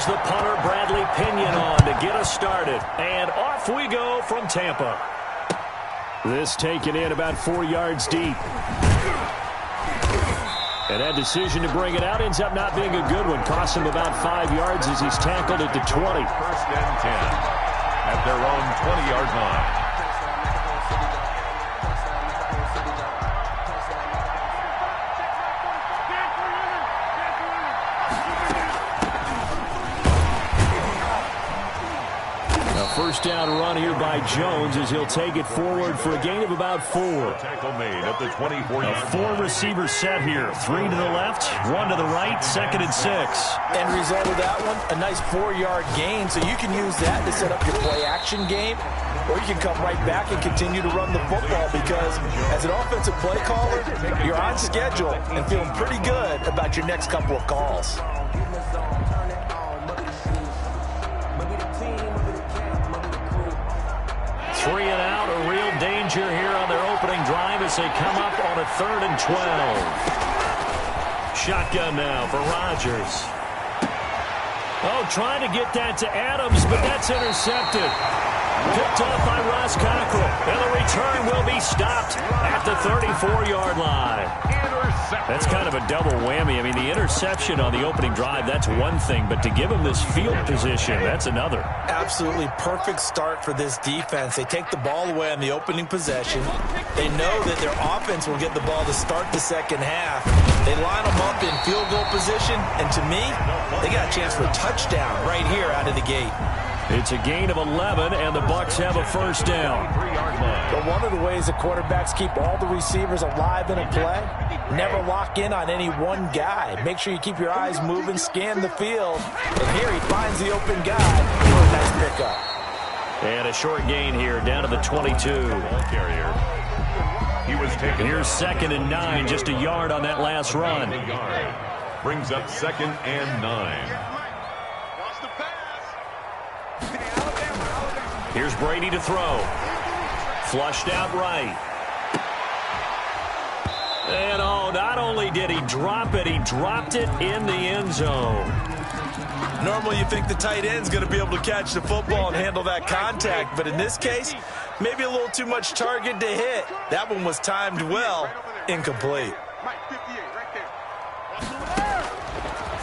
the punter, Bradley Pinion, on to get us started. And off we go from Tampa. This taken in about 4 yards deep. And that decision to bring it out ends up not being a good one. Costs him about 5 yards as he's tackled at the 20. First and 10 at their own 20-yard line. First down run here by Jones as he'll take it forward for a gain of about 4. Tackle made at the 24-yard line. 4 receiver set here. 3 to the left, 1 to the right, 2nd and 6. End result of that one, a nice 4-yard gain. So you can use that to set up your play-action game, or you can come right back and continue to run the football because as an offensive play caller, you're on schedule and feeling pretty good about your next couple of calls. 3 and out, a real danger here on their opening drive as they come up on a 3rd and 12. Shotgun now for Rodgers. Oh, trying to get that to Adams, but that's intercepted. Picked off by Ross Cockrell, and the return will be stopped at the 34-yard line. That's kind of a double whammy. I mean, the interception on the opening drive, that's one thing, but to give him this field position, that's another. Absolutely perfect start for this defense. They take the ball away on the opening possession. They know that their offense will get the ball to start the second half. They line them up in field goal position, and to me, they got a chance for a touchdown right here out of the gate. It's a gain of 11, and the Bucs have a first down. But one of the ways the quarterbacks keep all the receivers alive in a play, never lock in on any one guy. Make sure you keep your eyes moving, scan the field. And here he finds the open guy for a nice pickup. And a short gain here, down to the 22. Carrier. He was taken. Here's 2nd and 9, just a yard on that last run. Brings up 2nd and 9. Here's Brady to throw. Flushed out right. And oh, not only did he drop it, he dropped it in the end zone. Normally you think the tight end's going to be able to catch the football and handle that contact, but in this case, maybe a little too much target to hit. That one was timed well, incomplete.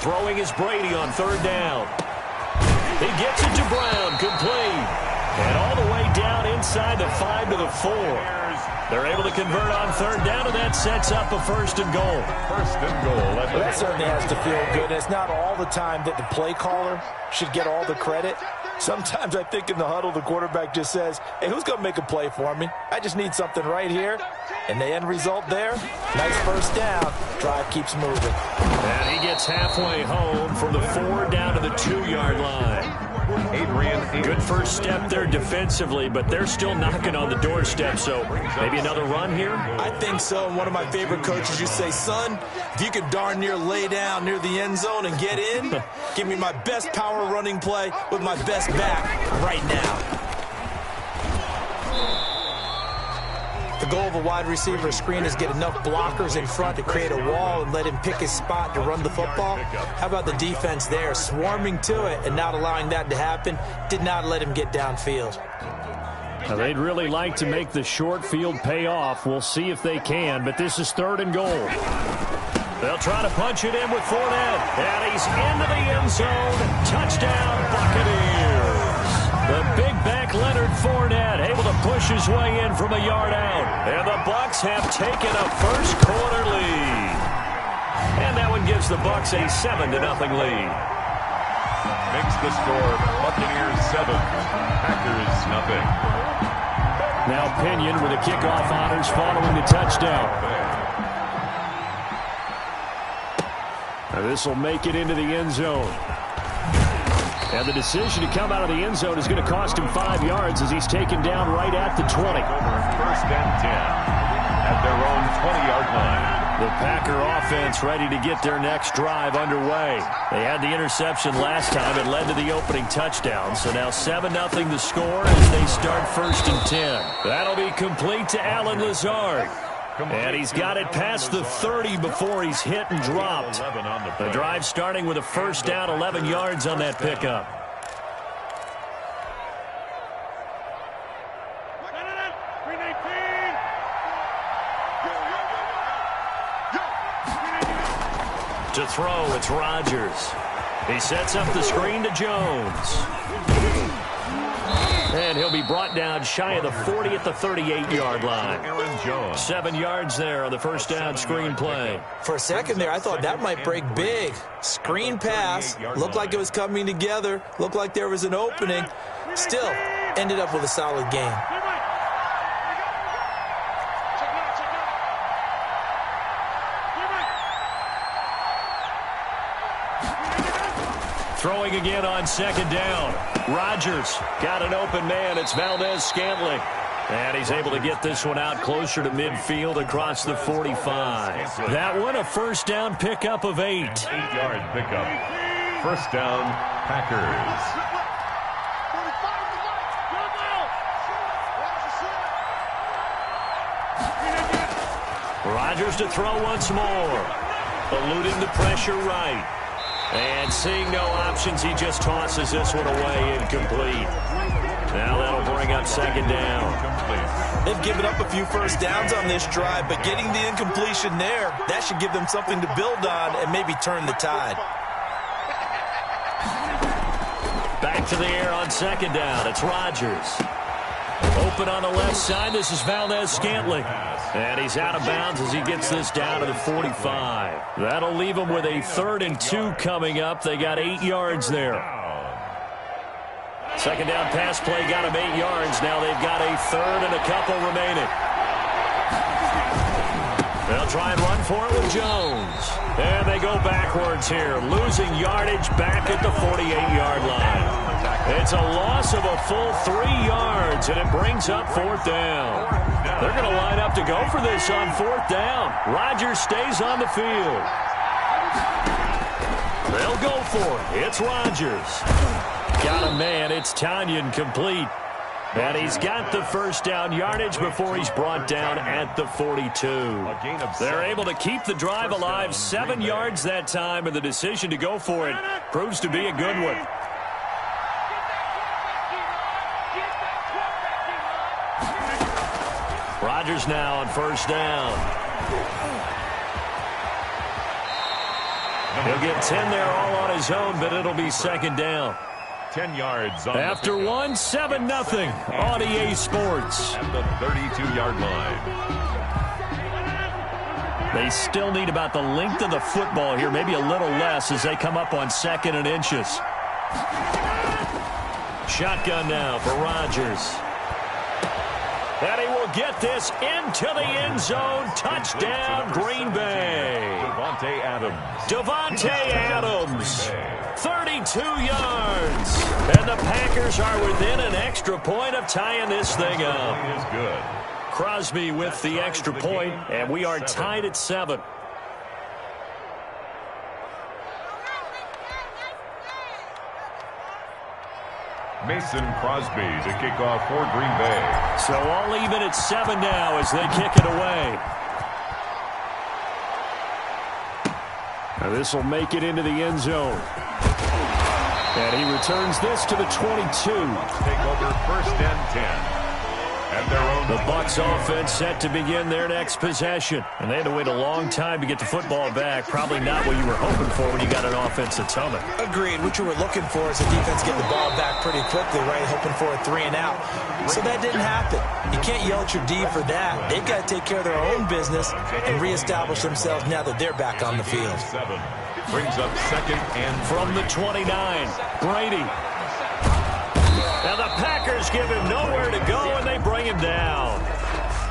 Throwing is Brady on 3rd down. He gets it to Brown, complete. And all the way down inside the 5 to the 4. They're able to convert on 3rd down, and that sets up a 1st and goal. 1st and goal. Well, that certainly has to feel good. It's not all the time that the play caller should get all the credit. Sometimes I think in the huddle, the quarterback just says, hey, who's going to make a play for me? I just need something right here. And the end result there, nice first down. Drive keeps moving. And he gets halfway home from the 4 down to the 2-yard line. Good first step there defensively, but they're still knocking on the doorstep, so maybe another run here? I think so, and one of my favorite coaches used to say, son, if you could darn near lay down near the end zone and get in, give me my best power running play with my best back right now. The goal of a wide receiver screen is get enough blockers in front to create a wall and let him pick his spot to run the football. How about the defense there, swarming to it and not allowing that to happen? Did not let him get downfield. Now, they'd really like to make the short field pay off. We'll see if they can, but this is 3rd and goal. They'll try to punch it in with Fournette, and he's into the end zone. Touchdown, Buccaneers. The big back Leonard Fournette able to push his way in from a yard out. And the Bucs have taken a first-quarter lead. And that one gives the Bucs a 7-0 lead. Makes the score Buccaneers 7, Packers 0. Now Pinion with the kickoff honors following the touchdown. Now this will make it into the end zone. And the decision to come out of the end zone is going to cost him 5 yards as he's taken down right at the 20. 1st and 10 at their own 20-yard line. The Packer offense ready to get their next drive underway. They had the interception last time. It led to the opening touchdown. So now 7-0 the score as they start 1st and 10. That'll be complete to Allen Lazard. And he's got it past the 30 before he's hit and dropped. The drive starting with a first down, 11 yards on that pickup. To throw, it's Rodgers. He sets up the screen to Jones. And he'll be brought down shy of the 40 at the 38-yard line. 7 yards there on the first down screen play. For a second there, I thought that might break big. Screen pass. Looked like it was coming together. Looked like there was an opening. Still, ended up with a solid gain. Throwing again on second down. Rodgers got an open man. It's Valdez-Scantling. And he's able to get this one out closer to midfield across the 45. That one, a first down pickup of 8. 8-yard pickup. First down, Packers. Rodgers to throw once more. Eluding the pressure right. And seeing no options, he just tosses this one away, incomplete. Now that'll bring up second down. They've given up a few first downs on this drive, but getting the incompletion there, that should give them something to build on and maybe turn the tide. Back to the air on second down. It's Rodgers. Open on the left side. This is Valdez-Scantling. And he's out of bounds as he gets this down to the 45. That'll leave him with a 3rd and 2 coming up. They got 8 yards there. Second down pass play got him 8 yards. Now they've got a 3rd and a couple remaining. They'll try and run for it with Jones. And they go backwards here, losing yardage back at the 48-yard line. It's a loss of a full 3 yards, and it brings up 4th down. They're going to line up to go for this on 4th down. Rodgers stays on the field. They'll go for it. It's Rodgers. Got a man. It's Tanyan complete. And he's got the first down yardage before he's brought down at the 42. They're able to keep the drive alive, 7 yards that time, and the decision to go for it proves to be a good one. Rodgers now on first down. He'll get 10 there all on his own, but it'll be second down. 10 yards on after 1, 7-0 on EA Sports. At the 32-yard line. They still need about the length of the football here, maybe a little less as they come up on 2nd and inches. Shotgun now for Rodgers. And he will get this into the end zone. Touchdown, Green Bay. Davante Adams. 32 yards. And the Packers are within an extra point of tying this thing up. Crosby with the extra point, and we are tied at 7. Mason Crosby to kick off for Green Bay. So all even at 7 now as they kick it away. Now this will make it into the end zone. And he returns this to the 22. Take over 1st and 10. At their own. The Bucs offense set to begin their next possession. And they had to wait a long time to get the football back. Probably not what you were hoping for when you got an offense that's humming. Agreed. What you were looking for is the defense getting the ball back pretty quickly, right? Hoping for a 3 and out. So that didn't happen. You can't yell at your D for that. They've got to take care of their own business and reestablish themselves now that they're back on the field. Brings up 2nd and from the 29. Brady. Now the Packers give him nowhere to go, and they bring him down.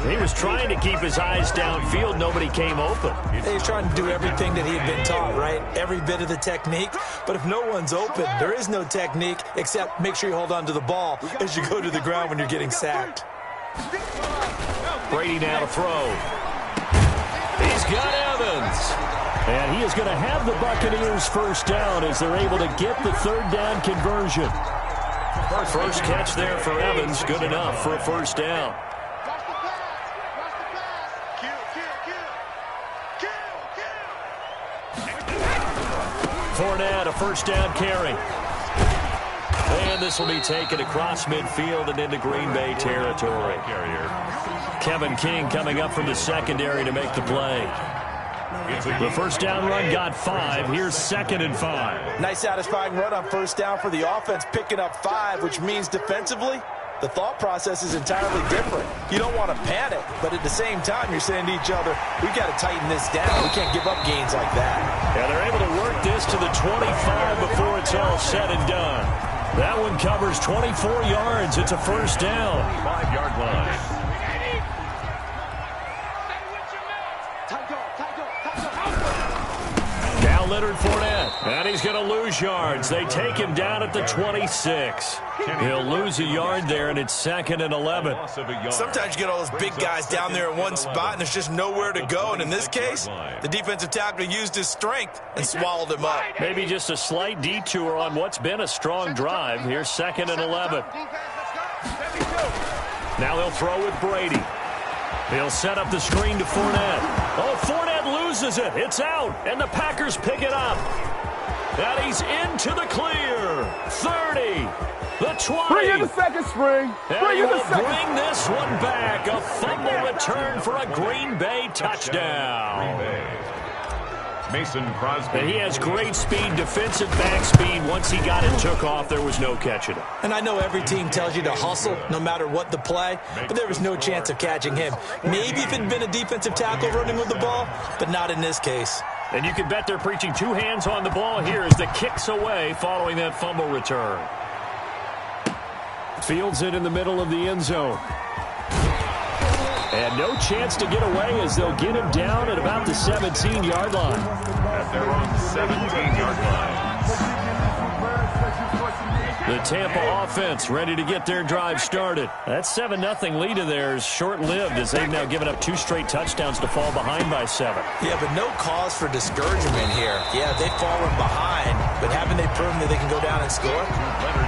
He was trying to keep his eyes downfield. Nobody came open. He's trying to do everything that he had been taught, right? Every bit of the technique. But if no one's open, there is no technique except make sure you hold on to the ball as you go to the ground when you're getting sacked. Brady now to throw. He's got Evans. And he is going to have the Buccaneers first down as they're able to get the 3rd down conversion. First catch there for Evans. Good enough for a first down. Fournette, a first down carry. And this will be taken across midfield and into Green Bay territory. Kevin King coming up from the secondary to make the play. The first down run got 5. Here's 2nd and 5. Nice satisfying run on first down for the offense, picking up 5, which means defensively, the thought process is entirely different. You don't want to panic, but at the same time, you're saying to each other, we've got to tighten this down. We can't give up gains like that. Yeah, they're able to work this to the 25 before it's all said and done. That one covers 24 yards. It's a first down. 5-yard line. Now Leonard Fournette, and he's going to lose yards. They take him down at the 26. He'll lose a yard there, and it's 2nd and 11. Sometimes you get all those big guys down there in one spot, and there's just nowhere to go. And in this case, the defensive tackle used his strength and swallowed him up. Maybe just a slight detour on what's been a strong drive. Here's 2nd and 11. Now they'll throw with Brady. He'll set up the screen to Fournette. Oh, Fournette loses it. It's out, and the Packers pick it up. And he's into the clear. 30, the 20. Bring in the second string. And he will bring this one back. A fumble return for a Green Bay touchdown. Mason Crosby. And he has great speed, defensive back speed. Once he got it, took off, there was no catching it. And I know every team tells you to hustle no matter what the play, but there was no chance of catching him. Maybe if it had been a defensive tackle running with the ball, but not in this case. And you can bet they're preaching 2 hands on the ball here as the kick's away following that fumble return. Fields it in the middle of the end zone. And no chance to get away as they'll get him down at about the 17-yard line. At their own 17-yard line. The Tampa offense ready to get their drive started. That 7-0 lead of theirs short-lived as they've now given up 2 straight touchdowns to fall behind by 7. Yeah, but no cause for discouragement here. Yeah, they've fallen behind, but haven't they proven that they can go down and score?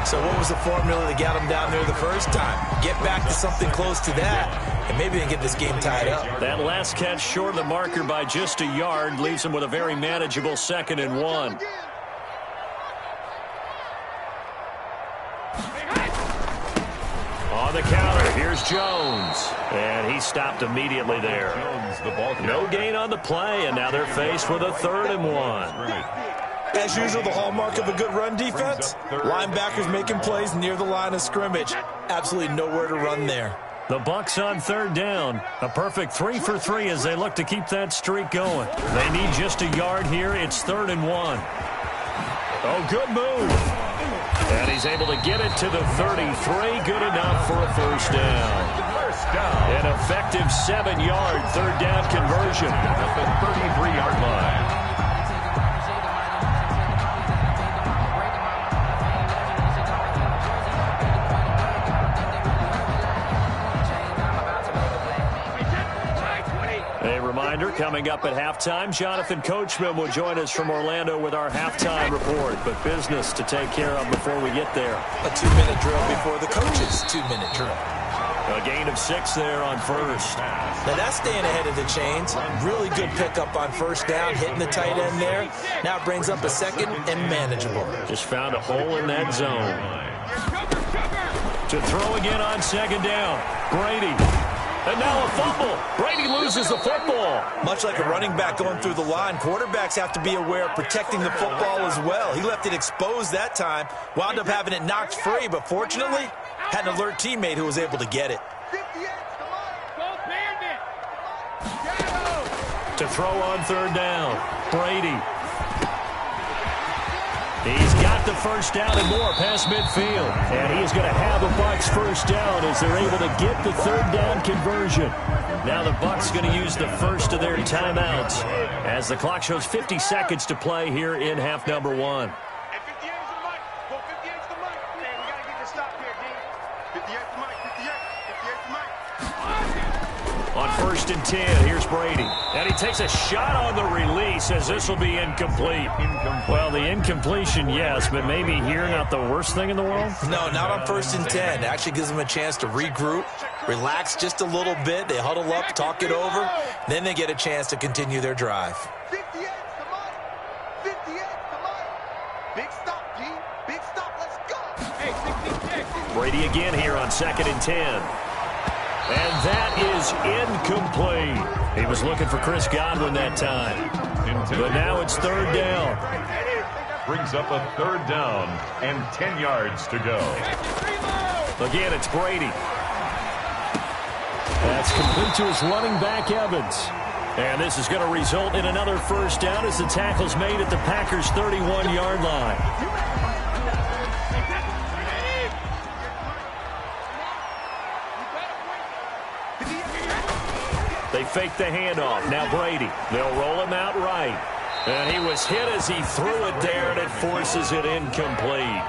So what was the formula that got them down there the first time? Get back to something close to that, and maybe they can get this game tied up. That last catch short of the marker by just a yard leaves them with a very manageable 2nd and 1. On the counter, here's Jones. And he stopped immediately there. No gain on the play, and now they're faced with a 3rd and 1. As usual, the hallmark of a good run defense, linebackers making plays near the line of scrimmage. Absolutely nowhere to run there. The Bucs on 3rd down. A perfect 3 for 3 as they look to keep that streak going. They need just a yard here. It's 3rd and 1. Oh, good move. And he's able to get it to the 33. Good enough for a first down. An effective 7-yard 3rd down conversion At the 33-yard line. A reminder, coming up at halftime, Jonathan Coachman will join us from Orlando with our halftime report. But business to take care of before we get there. A 2-minute drill before the coach's 2-minute drill. A gain of 6 there on first. Now that's staying ahead of the chains. Really good pickup on first down, hitting the tight end there. Now it brings up a 2nd and manageable. Just found a hole in that zone. To throw again on 2nd down. Brady. And now a fumble. Brady loses the football. Much like a running back going through the line, quarterbacks have to be aware of protecting the football as well. He left it exposed that time, wound up having it knocked free, but fortunately, had an alert teammate who was able to get it. To throw on 3rd down. Brady. He's got the first down and more past midfield. And he is going to have a Bucs first down as they're able to get the 3rd down conversion. Now the Bucs going to use the first of their timeouts as the clock shows 50 seconds to play here in half number 1. On 1st and 10, here's Brady. And he takes a shot on the release as this will be incomplete. Well, the incompletion, yes, but maybe here not the worst thing in the world? No, not on 1st and 10. Actually gives them a chance to regroup, relax just a little bit. They huddle up, talk it over. Then they get a chance to continue their drive. Brady again here on 2nd and 10. And that is incomplete. He was looking for Chris Godwin that time. But now it's 3rd down. Brings up a 3rd down and 10 yards to go. Again, it's Brady. That's complete to his running back, Evans. And this is going to result in another 1st down as the tackle's made at the Packers' 31-yard line. They fake the handoff. Now Brady. They'll roll him out right. And he was hit as he threw it there, and it forces it incomplete.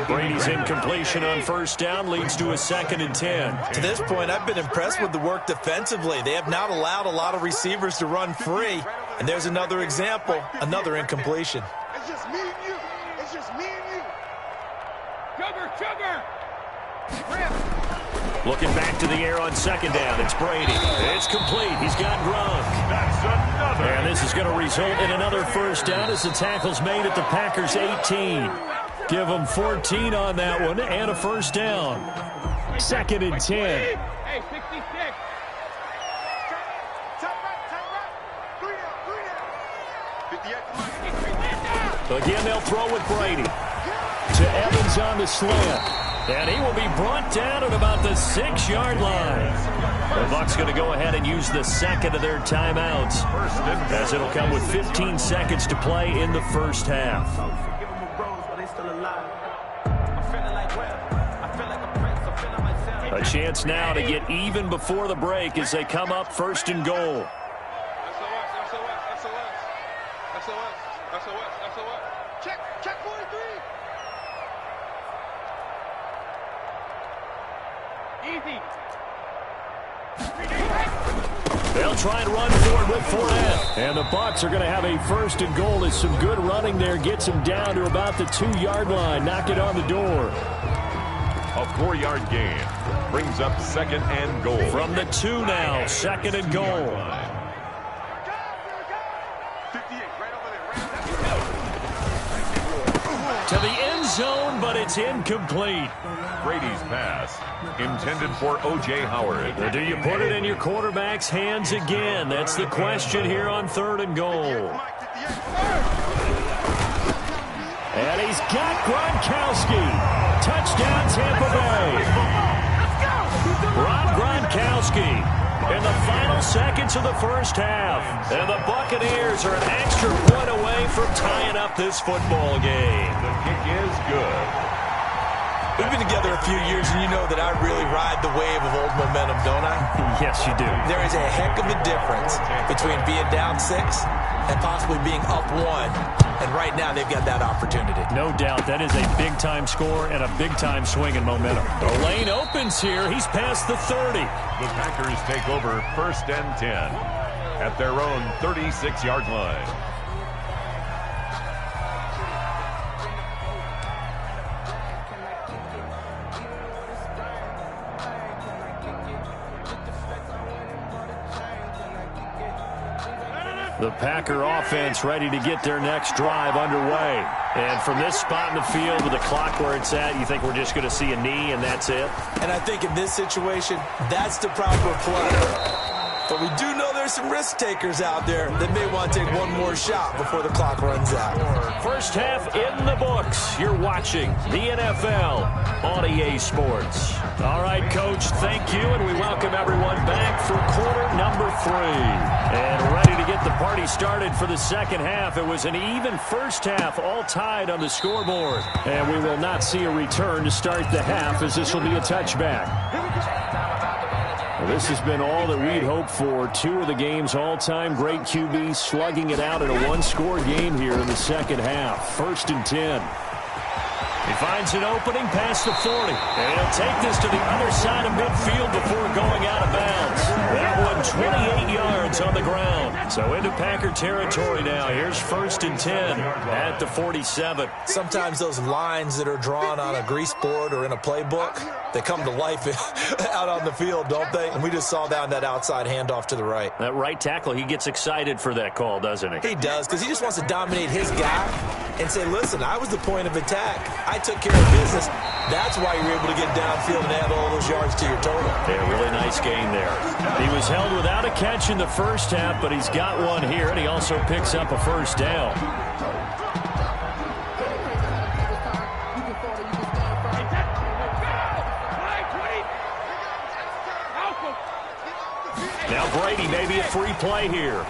Brady's incompletion on 1st down leads to a 2nd and 10. To this point, I've been impressed with the work defensively. They have not allowed a lot of receivers to run free. And there's another example, another incompletion. It's just me and you. It's just me and you. Sugar. Looking back to the air on 2nd down. It's Brady. It's complete. He's got Gronk. That's another. And this is going to result in another 1st down as the tackle's made at the Packers' 18. Give them 14 on that one and a 1st down. 2nd and 10. Hey, 66. Again, they'll throw with Brady. To Evans on the slant. And he will be brought down at about the 6-yard line. The Bucs going to go ahead and use the 2nd of their timeouts, as it'll come with 15 seconds to play in the 1st half. A chance now to get even before the break as they come up 1st and goal. Check 43. Easy. They'll try and run forward with Fournette. And the Bucs are going to have a 1st and goal as some good running there gets them down to about the 2-yard line. Knock it on the door. A 4-yard gain brings up 2nd and goal. From the 2 now, 2nd and goal. To the end zone, but it's incomplete. Brady's pass intended for O.J. Howard. Now, do you put it in your quarterback's hands again? That's the question here on 3rd and goal. And he's got Gronkowski. Touchdown, Tampa Bay. Rob Gronkowski in the final seconds of the 1st half. And the Buccaneers are an extra point away from tying up this football game. The kick is good. We've been together a few years, and you know that I really ride the wave of old momentum, don't I? Yes, you do. There is a heck of a difference between being down 6 and possibly being up 1. And right now, they've got that opportunity. No doubt. That is a big-time score and a big-time swing in momentum. The lane opens here. He's past the 30. The Packers take over 1st and 10 at their own 36-yard line. The Packer offense ready to get their next drive underway. And from this spot in the field with the clock where it's at, you think we're just going to see a knee and that's it? And I think in this situation, that's the proper play. But we do know there's some risk takers out there that may want to take one more shot before the clock runs out. 1st half in the books. You're watching the NFL on EA Sports. All right, Coach, thank you, and we welcome everyone back for quarter number 3. And ready to get the party started for the 2nd half. It was an even 1st half, all tied on the scoreboard. And we will not see a return to start the half, as this will be a touchback. Well, this has been all that we'd hoped for. 2 of the game's all-time great QBs slugging it out in a 1-score game here in the 2nd half. 1st and 10. He finds an opening past the 40. And he'll take this to the other side of midfield before going out of bounds. That one 28 yards on the ground. So into Packer territory now. Here's 1st and 10 at the 47. Sometimes those lines that are drawn on a grease board or in a playbook, they come to life out on the field, don't they? And we just saw down that outside handoff to the right. That right tackle, he gets excited for that call, doesn't he? He does, because he just wants to dominate his guy and say, listen, I was the point of attack. I took care of business. That's why you're able to get downfield and add all those yards to your total. Yeah, really nice gain there. He was held without a catch in the first half, but he's got one here, and he also picks up a first down. Now Brady, maybe a free play here.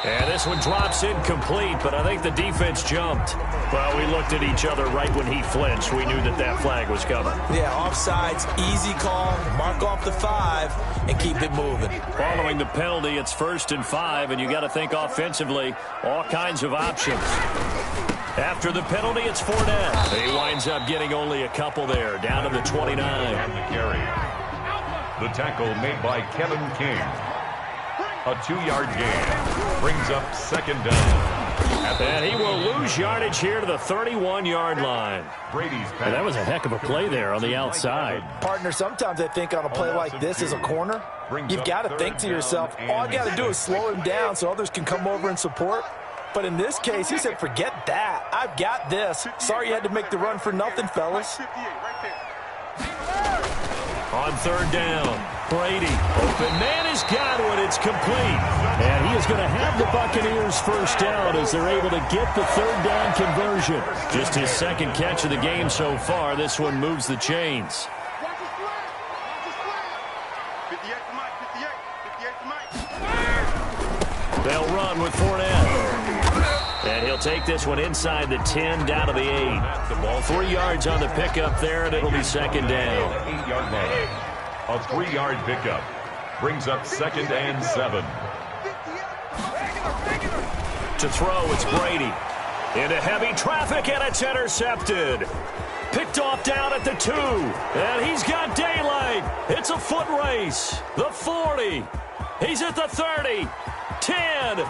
And this one drops incomplete, but I think the defense jumped. Well, we looked at each other right when he flinched. We knew that that flag was coming. Yeah, offsides, easy call, mark off the 5, and keep it moving. Following the penalty, it's 1st and 5, and you got to think offensively, all kinds of options. After the penalty, it's Fournette. He winds up getting only a couple there, down to the 29. On the carry. The tackle made by Kevin King. A 2-yard gain brings up 2nd down. And he will lose yardage here to the 31-yard line. Brady's pass. And that was a heck of a play there on the outside. Partner, sometimes I think on a play like this as a corner, you've got to think to yourself, all I got to do is slow him down so others can come over and support. But in this case, he said, forget that. I've got this. Sorry you had to make the run for nothing, fellas. On 3rd down, Brady. Open man has got it. It's complete. And he is going to have the Buccaneers first down as they're able to get the 3rd down conversion. Just his 2nd catch of the game so far. This one moves the chains. They'll run with Fournette. And he'll take this one inside the 10, down to the 8. The ball 3 yards on the pickup there, and it'll be 2nd down. 8-yard line. A 3-yard pickup brings up 2nd and 7. To throw, it's Brady. Into heavy traffic, and it's intercepted. Picked off down at the 2. And he's got daylight. It's a foot race. The 40. He's at the 30. 10.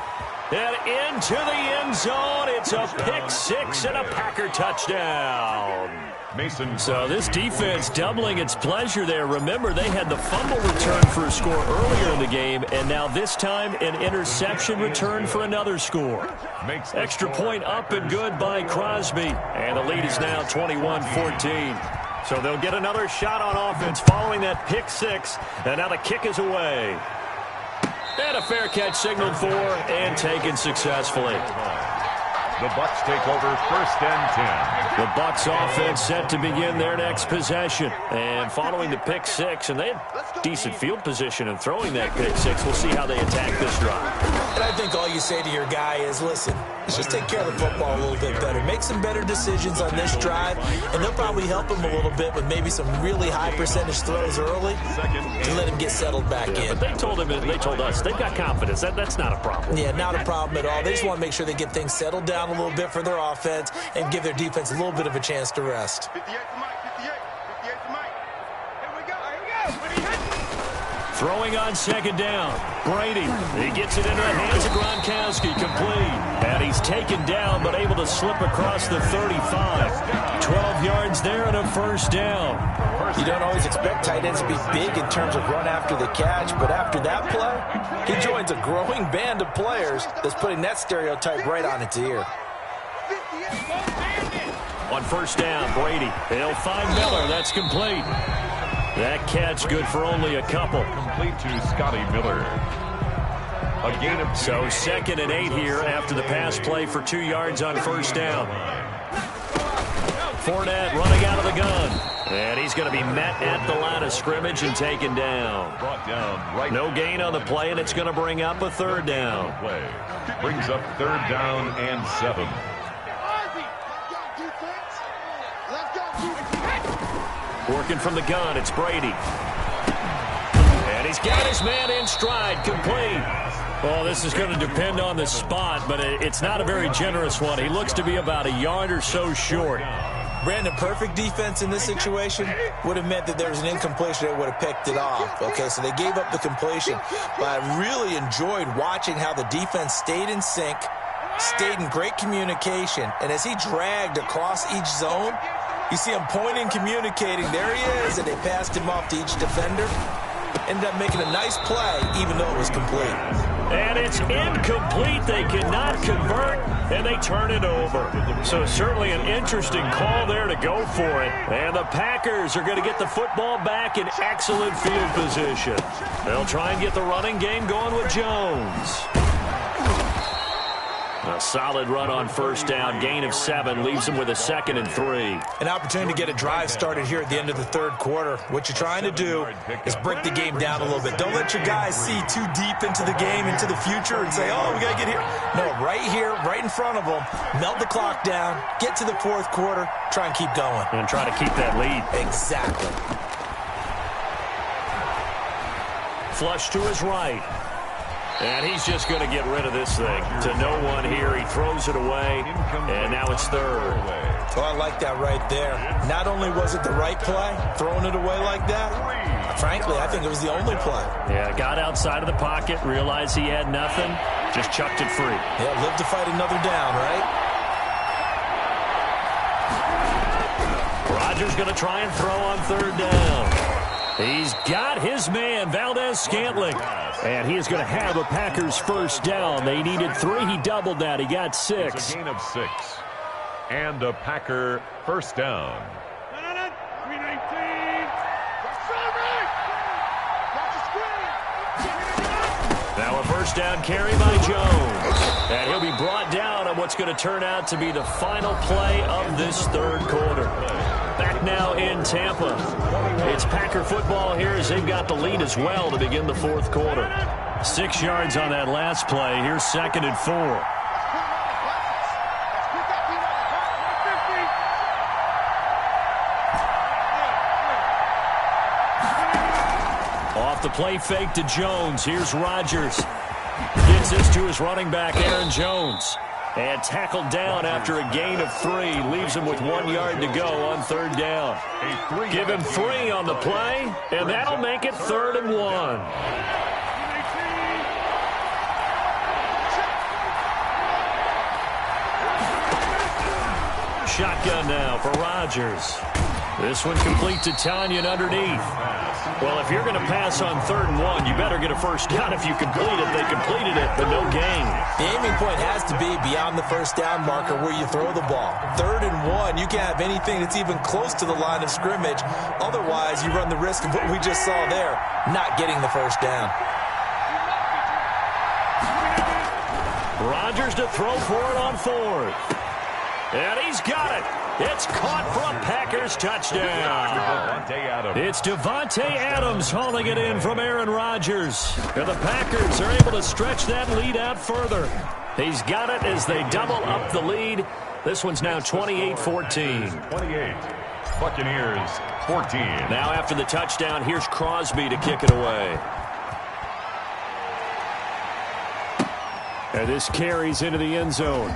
And into the end zone. It's a pick 6 and a Packer touchdown. Mason. So this defense doubling its pleasure there. Remember, they had the fumble return for a score earlier in the game, and now this time an interception return for another score. Extra point up and good by Crosby. And the lead is now 21-14. So they'll get another shot on offense following that pick 6, and now the kick is away. And a fair catch signaled for and taken successfully. The Bucs take over 1st and 10. The Bucs offense set to begin their next possession. And following the pick 6, and they had decent field position in throwing that pick 6. We'll see how they attack this drive. And I think all you say to your guy is, listen, let's just take care of the football a little bit better. Make some better decisions on this drive, and they'll probably help him a little bit with maybe some really high percentage throws early to let him get settled back in. But they told him, and they told us, they've got confidence. That's not a problem. Yeah, not a problem at all. They just want to make sure they get things settled down a little bit for their offense and give their defense a little bit of a chance to rest. 58 to Mike, 58 to Mike. Here we go. Throwing on 2nd down. Brady, he gets it into the hands of Gronkowski, complete. And he's taken down, but able to slip across the 35. 12 yards there and a first down. You don't always expect tight ends to be big in terms of run after the catch, but after that play, he joins a growing band of players that's putting that stereotype right on its ear. On 1st down, Brady. He'll find Miller. That's complete. That catch good for only a couple. Complete to Scotty Miller. A gain of 2. So 2nd and 8 here after the pass play for 2 yards on 1st down. Fournette running out of the gun. And he's going to be met at the line of scrimmage and taken down. Brought down right. No gain on the play, and it's going to bring up a 3rd down. Play brings up 3rd down and 7. Working from the gun, it's Brady. And he's got his man in stride, complete. Well, this is going to depend on the spot, but it's not a very generous one. He looks to be about a yard or so short. Brandon, perfect defense in this situation would have meant that there was an incompletion that would have picked it off. Okay, so they gave up the completion. But I really enjoyed watching how the defense stayed in sync, stayed in great communication, and as he dragged across each zone, you see him pointing, communicating. There he is, and they passed him off to each defender. Ended up making a nice play, even though it was complete. And it's incomplete. They cannot convert, and they turn it over. So certainly an interesting call there to go for it. And the Packers are going to get the football back in excellent field position. They'll try and get the running game going with Jones. A solid run on first down. Gain of 7 leaves them with a 2nd and 3. An opportunity to get a drive started here at the end of the third quarter. What you're trying to do is break the game down a little bit. Don't let your guys see too deep into the game, into the future, and say, oh, we got to get here. No, right here, right in front of them. Melt the clock down, get to the fourth quarter, try and keep going. And try to keep that lead. Exactly. Flush to his right. And he's just going to get rid of this thing. To no one here. He throws it away. And now it's third. Oh, I like that right there. Not only was it the right play, throwing it away like that, frankly, I think it was the only play. Yeah, got outside of the pocket, realized he had nothing, just chucked it free. Yeah, live to fight another down, right? Rodgers going to try and throw on third down. He's got his man, Valdez-Scantling. And he is going to have a Packers first down. They needed 3. He doubled that. He got 6. It's a gain of 6. And a Packer first down. Now a first down carry by Jones. And he'll be brought down on what's going to turn out to be the final play of this third quarter. Back now in Tampa. It's Packer football here as they've got the lead as well to begin the fourth quarter. 6 yards on that last play. Here's 2nd and 4. Off the play fake to Jones. Here's Rodgers. Gets this to his running back, Aaron Jones. And tackled down after a gain of 3. Leaves him with 1 yard to go on third down. Give him 3 on the play, and that'll make it 3rd and 1. Shotgun now for Rodgers. This one complete to Tanyan underneath. Well, if you're going to pass on 3rd and 1, you better get a first down if you complete it. They completed it, but no gain. The aiming point has to be beyond the first down marker where you throw the ball. 3rd and 1, you can't have anything that's even close to the line of scrimmage. Otherwise, you run the risk of what we just saw there, not getting the first down. Rodgers to throw for it on 4th. And he's got it. It's caught for a Packers touchdown. It's Davante Adams hauling it in from Aaron Rodgers. And the Packers are able to stretch that lead out further. He's got it as they double up the lead. This one's now 28-14. 28. Buccaneers 14. Now after the touchdown, here's Crosby to kick it away. And this carries into the end zone.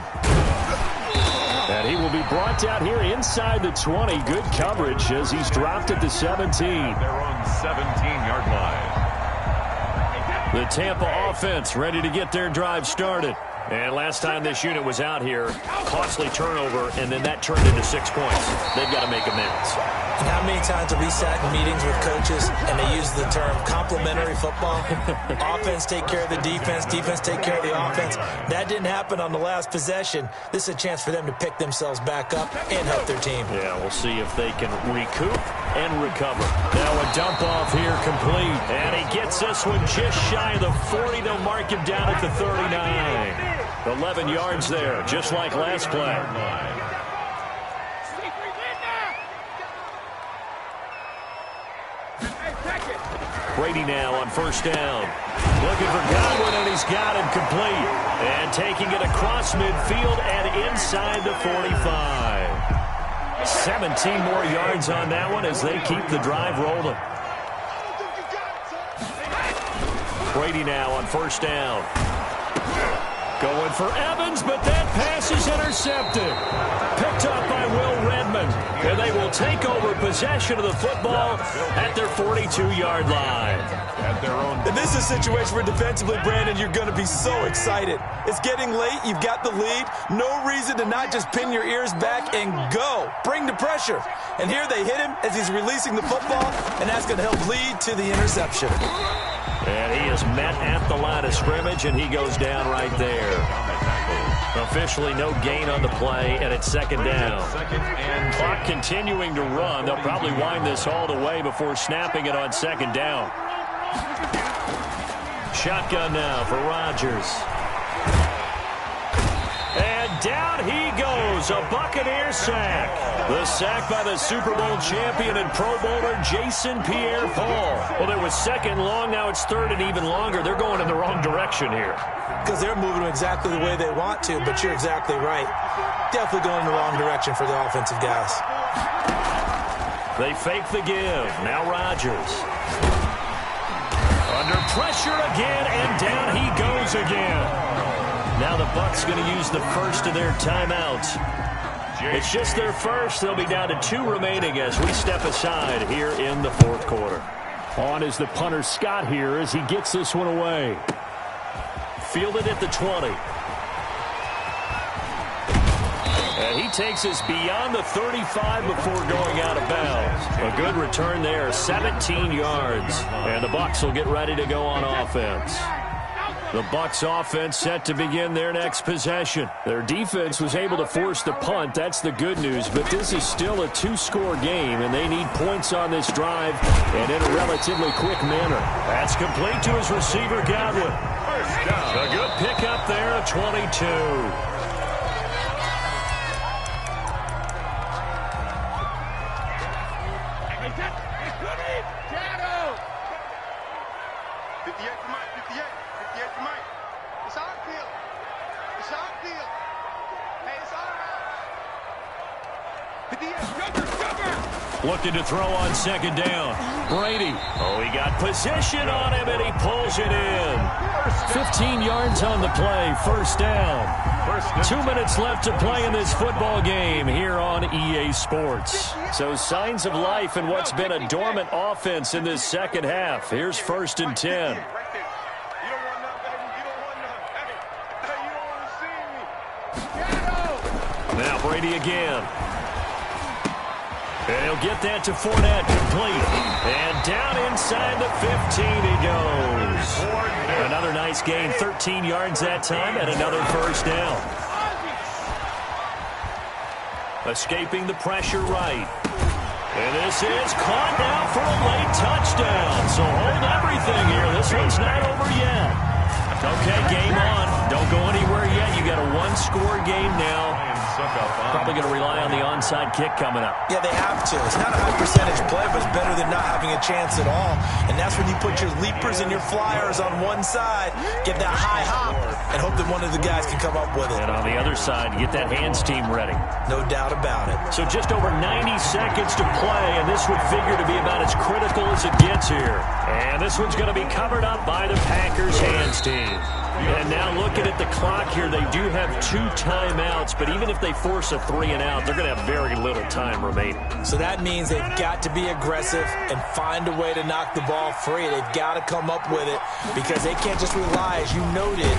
And he will be brought down here inside the 20. Good coverage as he's dropped at the 17. They're on 17-yard line. The Tampa offense ready to get their drive started. And last time this unit was out here, costly turnover, and then that turned into 6 points. They've got to make amends. And how many times have we sat in meetings with coaches and they use the term complementary football? Offense take care of the defense, defense take care of the offense. That didn't happen on the last possession. This is a chance for them to pick themselves back up and help their team. Yeah, we'll see if they can recoup and recover. Now a dump off here complete. And he gets this one just shy of the 40. They'll mark him down at the 39. 11 yards there, just like last play. Brady now on first down. Looking for Godwin, and he's got him complete. And taking it across midfield and inside the 45. 17 more yards on that one as they keep the drive rolling. Brady now on first down. Going for Evans, but that pass is intercepted. Picked up by Will Redmond. And they will take over possession of the football at their 42-yard line. At their own. And this is a situation where defensively, Brandon, you're going to be so excited. It's getting late. You've got the lead. No reason to not just pin your ears back and go. Bring the pressure. And here they hit him as he's releasing the football, and that's going to help lead to the interception. And he is met at the line of scrimmage, and he goes down right there. Officially no gain on the play, and it's second down. Clock continuing to run. They'll probably wind this all the way before snapping it on second down. Shotgun now for Rodgers. And down he goes. A Buccaneer sack. The sack by the Super Bowl champion and Pro Bowler Jason Pierre-Paul. Well, there was second long. Now it's third and even longer. They're going in the wrong direction here. Because they're moving exactly the way they want to, but you're exactly right. Definitely going in the wrong direction for the offensive guys. They fake the give. Now Rodgers. Under pressure again, and down he goes again. Now the Bucs going to use the first of their timeouts. It's just their first. They'll be down to 2 remaining as we step aside here in the fourth quarter. On is the punter Scott here as he gets this one away. Fielded at the 20. And he takes us beyond the 35 before going out of bounds. A good return there, 17 yards. And the Bucs will get ready to go on offense. The Bucs offense set to begin their next possession. Their defense was able to force the punt. That's the good news. But this is still a 2-score game, and they need points on this drive and in a relatively quick manner. That's complete to his receiver, Godwin. A good pickup there, a 22. Looking to throw on second down. Brady. Oh, he got position on him, and he pulls it in. 15 yards on the play. First down. 2 minutes left to play in this football game here on EA Sports. So signs of life in what's been a dormant offense in this second half. Here's 1st and 10. Now Brady again. And he'll get that to Fournette, complete. And down inside the 15 he goes. Another nice gain, 13 yards that time, and another first down. Escaping the pressure right. And this is caught now for a late touchdown. So hold everything here. This one's not over yet. Okay, game on. Don't go anywhere yet. You got a 1-score game now. Probably going to rely on the onside kick coming up. Yeah, they have to. It's not a high percentage play, but it's better than not having a chance at all. And that's when you put your leapers and your flyers on one side, get that high hop, and hope that one of the guys can come up with it. And on the other side, get that hands team ready. No doubt about it. So just over 90 seconds to play, and this would figure to be about as critical as it gets here. And this one's going to be covered up by the Packers hands team. And now looking at the clock here, they do have 2 timeouts, but even if they force a 3 and out, they're going to have very little time remaining. So that means they've got to be aggressive and find a way to knock the ball free. They've got to come up with it because they can't just rely, as you noted,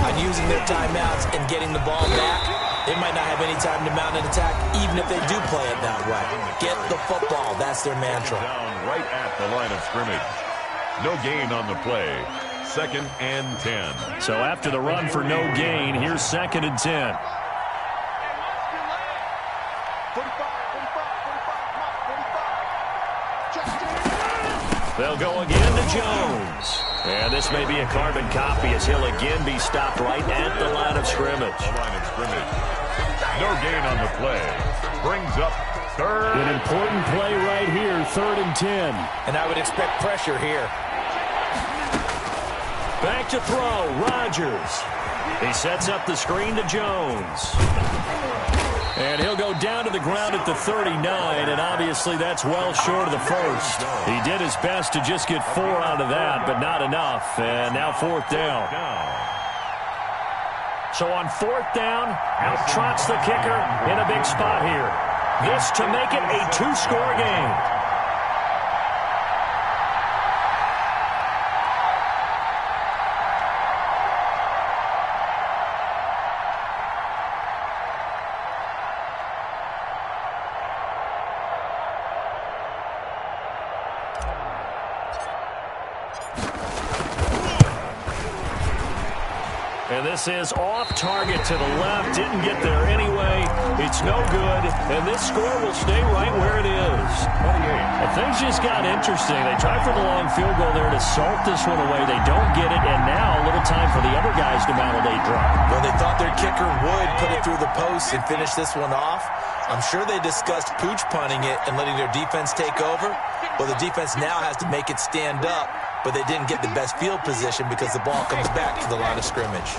on using their timeouts and getting the ball back. They might not have any time to mount an attack, even if they do play it that way. Get the football. That's their mantra. Down right at the line of scrimmage. No gain on the play. 2nd and 10. So after the run for no gain, here's 2nd and 10. They'll go again to Jones. And this may be a carbon copy as he'll again be stopped right at the line of scrimmage. No gain on the play. Brings up 3rd. An important play right here, 3rd and 10. And I would expect pressure here. Back to throw, Rodgers. He sets up the screen to Jones. And he'll go down to the ground at the 39, and obviously that's well short of the first. He did his best to just get 4 out of that, but not enough. And now 4th down. So on 4th down, out trots the kicker in a big spot here. This to make it a two-score game. And this is off target to the left. Didn't get there anyway. It's no good. And this score will stay right where it is. And things just got interesting. They tried for the long field goal there to salt this one away. They don't get it. And now a little time for the other guys to validate drive. Well, they thought their kicker would put it through the post and finish this one off. I'm sure they discussed pooch punting it and letting their defense take over. Well, the defense now has to make it stand up, but they didn't get the best field position because the ball comes back to the line of scrimmage.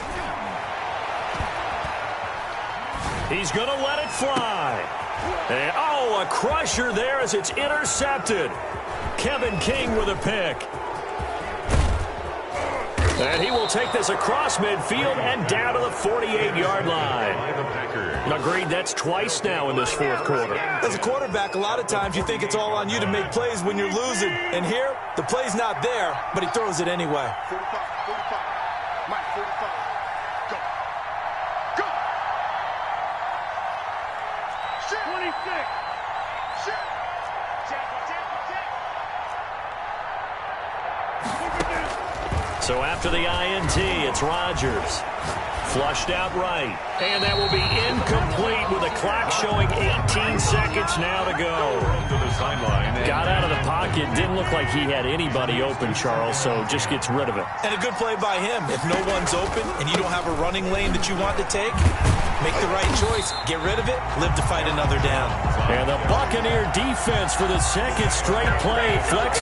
He's going to let it fly. And, oh, a crusher there as it's intercepted. Kevin King with a pick. And he will take this across midfield and down to the 48-yard line. Agreed, that's twice now in this fourth quarter. As a quarterback, a lot of times you think it's all on you to make plays when you're losing. And here, the play's not there, but he throws it anyway. 45, 45. Mike, 45. Go. Go. Shit. 26. Shit. Check. So after the INT, it's Rodgers. Flushed out right. And that will be incomplete with the clock showing 18 seconds now to go. Got out of the pocket. Didn't look like he had anybody open, Charles, so just gets rid of it. And a good play by him. If no one's open and you don't have a running lane that you want to take, make the right choice. Get rid of it. Live to fight another down. And the Buccaneer defense for the second straight play flexes